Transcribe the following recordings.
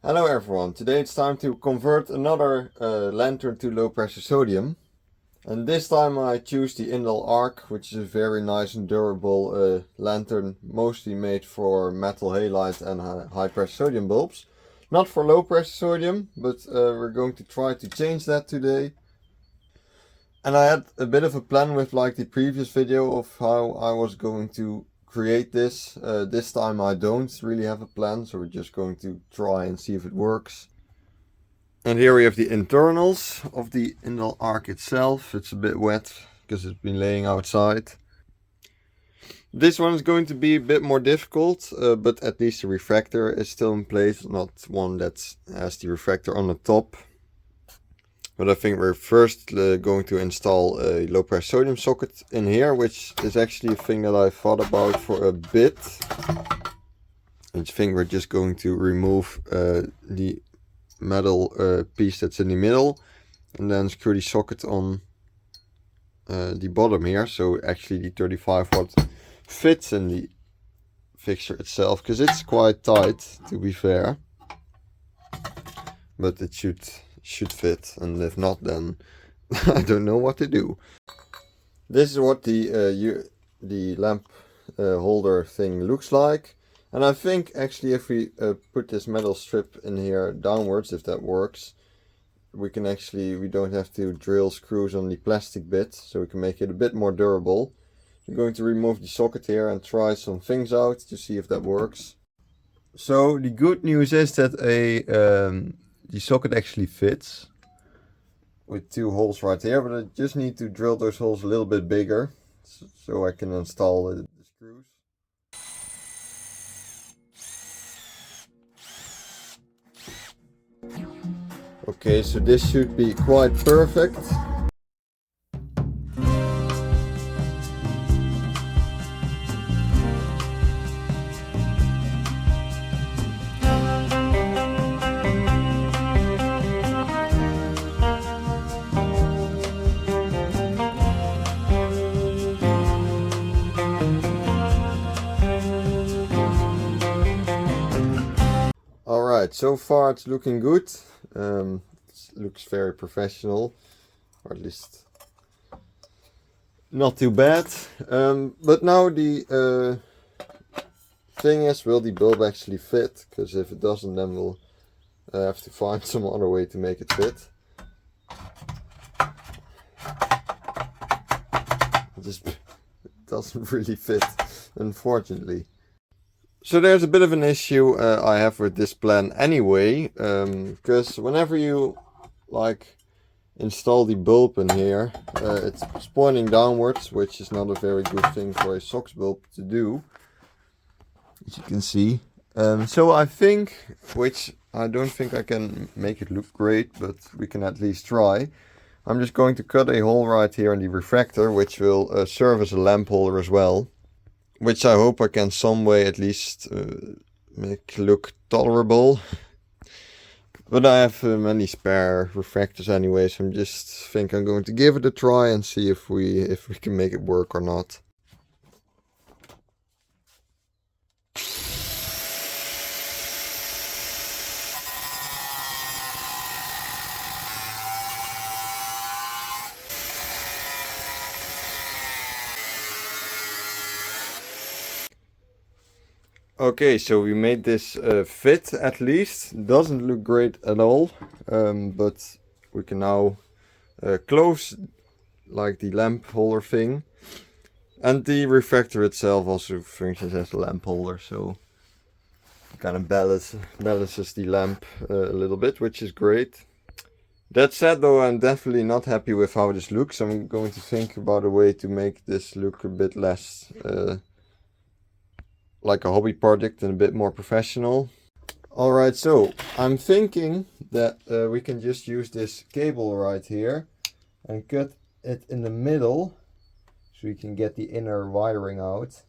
Hello everyone, today it's time to convert another lantern to low pressure sodium. And this time I choose the Indal Arc, which is a very nice and durable lantern, mostly made for metal halide and high pressure sodium bulbs. Not for low pressure sodium, but we're going to try to change that today. And I had a bit of a plan with like the previous video of how I was going to create this. This time I don't really have a plan, so we're just going to try and see if it works. And here we have the internals of the Indal Arc itself. It's a bit wet because it's been laying outside. This one is going to be a bit more difficult, but at least the refractor is still in place, not one that has the refractor on the top. But I think we're first going to install a low pressure sodium socket in here, which is actually a thing that I thought about for a bit. I think we're just going to remove the metal piece that's in the middle and then screw the socket on the bottom here, so actually the 35 watt fits in the fixture itself, because it's quite tight to be fair, but it should fit, and if not, then I don't know what to do. This is what the lamp holder thing looks like. And I think actually if we put this metal strip in here downwards, if that works, we don't have to drill screws on the plastic bit, so we can make it a bit more durable. I'm going to remove the socket here and try some things out to see if that works. So the good news is that the socket actually fits with two holes right here, but I just need to drill those holes a little bit bigger so I can install the screws. Okay, so this should be quite perfect. Alright, so far it's looking good. It looks very professional, or at least not too bad. But now the thing is, will the bulb actually fit? Because if it doesn't, then we'll have to find some other way to make it fit. It just doesn't really fit, unfortunately. So there's a bit of an issue I have with this plan anyway, because whenever you like install the bulb in here, it's pointing downwards, which is not a very good thing for a SOX bulb to do, as you can see. So I think, which I don't think I can make it look great, but we can at least try. I'm just going to cut a hole right here in the refractor, which will serve as a lamp holder as well. Which I hope I can some way at least make look tolerable. But I have many spare refractors anyway, so I'm going to give it a try and see if we can make it work or not. Okay, so we made this fit at least. Doesn't look great at all, but we can now close like the lamp holder thing. And the refractor itself also functions as a lamp holder, so it kind of balances the lamp a little bit, which is great. That said though, I'm definitely not happy with how this looks. I'm going to think about a way to make this look a bit less like a hobby project and a bit more professional. Alright, so I'm thinking that we can just use this cable right here and cut it in the middle so we can get the inner wiring out,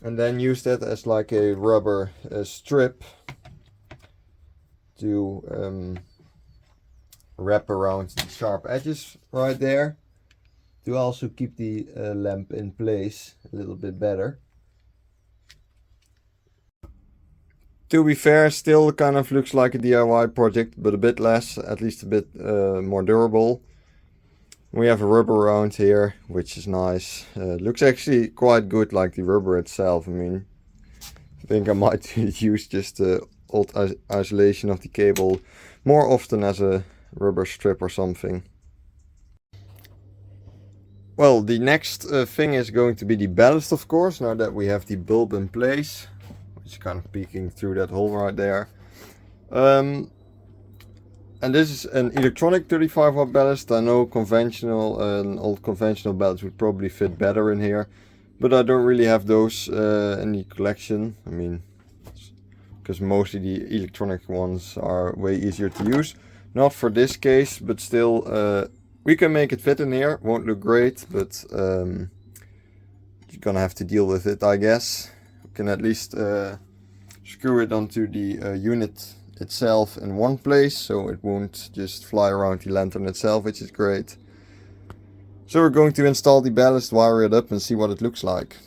and then use that as like a rubber strip to wrap around the sharp edges right there to also keep the lamp in place a little bit better. To be fair, still kind of looks like a DIY project, but a bit less, at least a bit more durable. We have a rubber around here, which is nice. Looks actually quite good, like the rubber itself. I mean, I think I might use just the old isolation of the cable more often as a rubber strip or something. Well, the next thing is going to be the ballast, of course, now that we have the bulb in place, which is kind of peeking through that hole right there. And this is an electronic 35 watt ballast. I know an old conventional ballast would probably fit better in here, but I don't really have those in the collection. I mean, because mostly the electronic ones are way easier to use. Not for this case, but still, we can make it fit in here. Won't look great, but you're gonna have to deal with it, I guess. We can at least screw it onto the unit itself in one place, so it won't just fly around the lantern itself, which is great. So we're going to install the ballast, wire it up, and see what it looks like.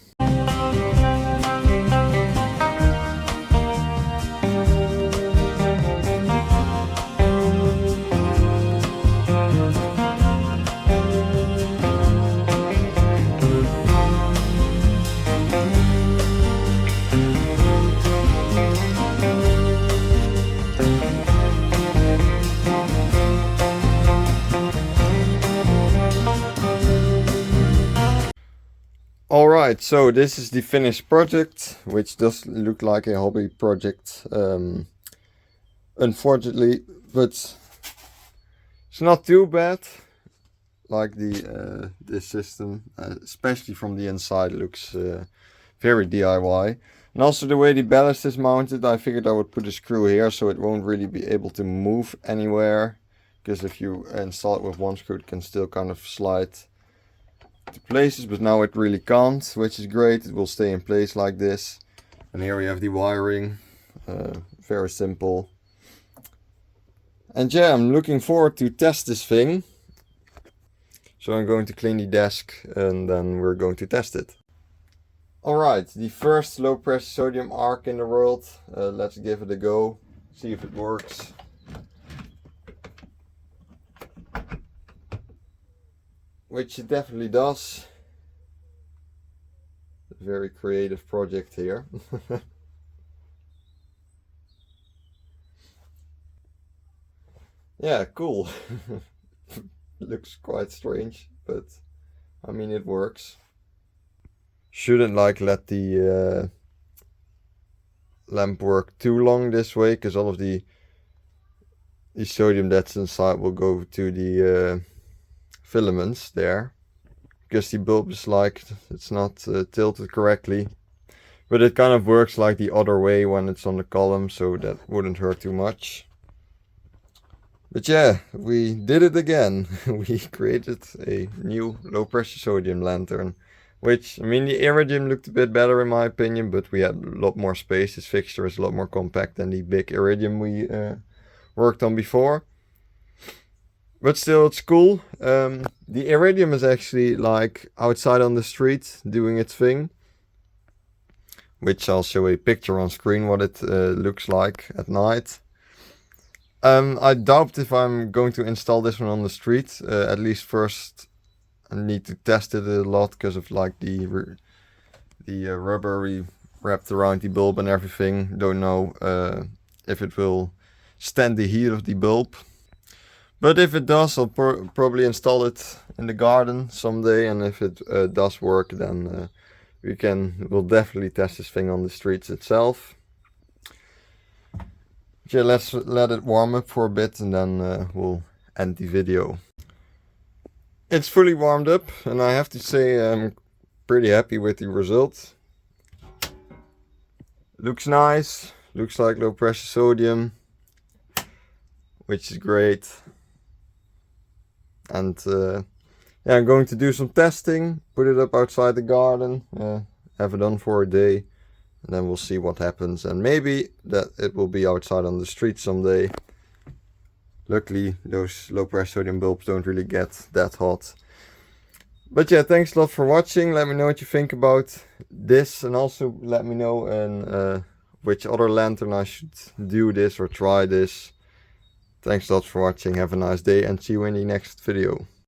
Alright, so this is the finished project, which does look like a hobby project, unfortunately, but it's not too bad. Like this system, especially from the inside, looks very DIY. And also the way the ballast is mounted, I figured I would put a screw here so it won't really be able to move anywhere, because if you install it with one screw, it can still kind of slide to places, but now it really can't, which is great. It will stay in place like this. And here we have the wiring, very simple. And yeah, I'm looking forward to test this thing. So I'm going to clean the desk and then we're going to test it. Alright, the first low pressure sodium arc in the world. Let's give it a go, see if it works. Which it definitely does. A very creative project here. Yeah, cool. Looks quite strange, but I mean it works. Shouldn't let the lamp work too long this way, because all of the sodium that's inside will go to the filaments there, because the bulb is it's not tilted correctly, but it kind of works like the other way when it's on the column, so that wouldn't hurt too much. But yeah, we did it again. We created a new low pressure sodium lantern, which, I mean, the iridium looked a bit better in my opinion, but we had a lot more space. This fixture is a lot more compact than the big iridium we worked on before. But still, it's cool. The iridium is actually like outside on the street doing its thing, which I'll show a picture on screen what it looks like at night. I doubt if I'm going to install this one on the street. At least first I need to test it a lot because of like the rubber we wrapped around the bulb and everything. Don't know if it will stand the heat of the bulb. But if it does, I'll probably install it in the garden someday, and if it does work, then we'll definitely test this thing on the streets itself. Yeah, let's let it warm up for a bit and then we'll end the video. It's fully warmed up and I have to say I'm pretty happy with the result. Looks nice, looks like low pressure sodium, which is great. And yeah, I'm going to do some testing, put it up outside the garden, have it on for a day. And then we'll see what happens, and maybe that it will be outside on the street someday. Luckily, those low pressure sodium bulbs don't really get that hot. But yeah, thanks a lot for watching. Let me know what you think about this, and also let me know in which other lantern I should do this or try this. Thanks a lot for watching, have a nice day and see you in the next video.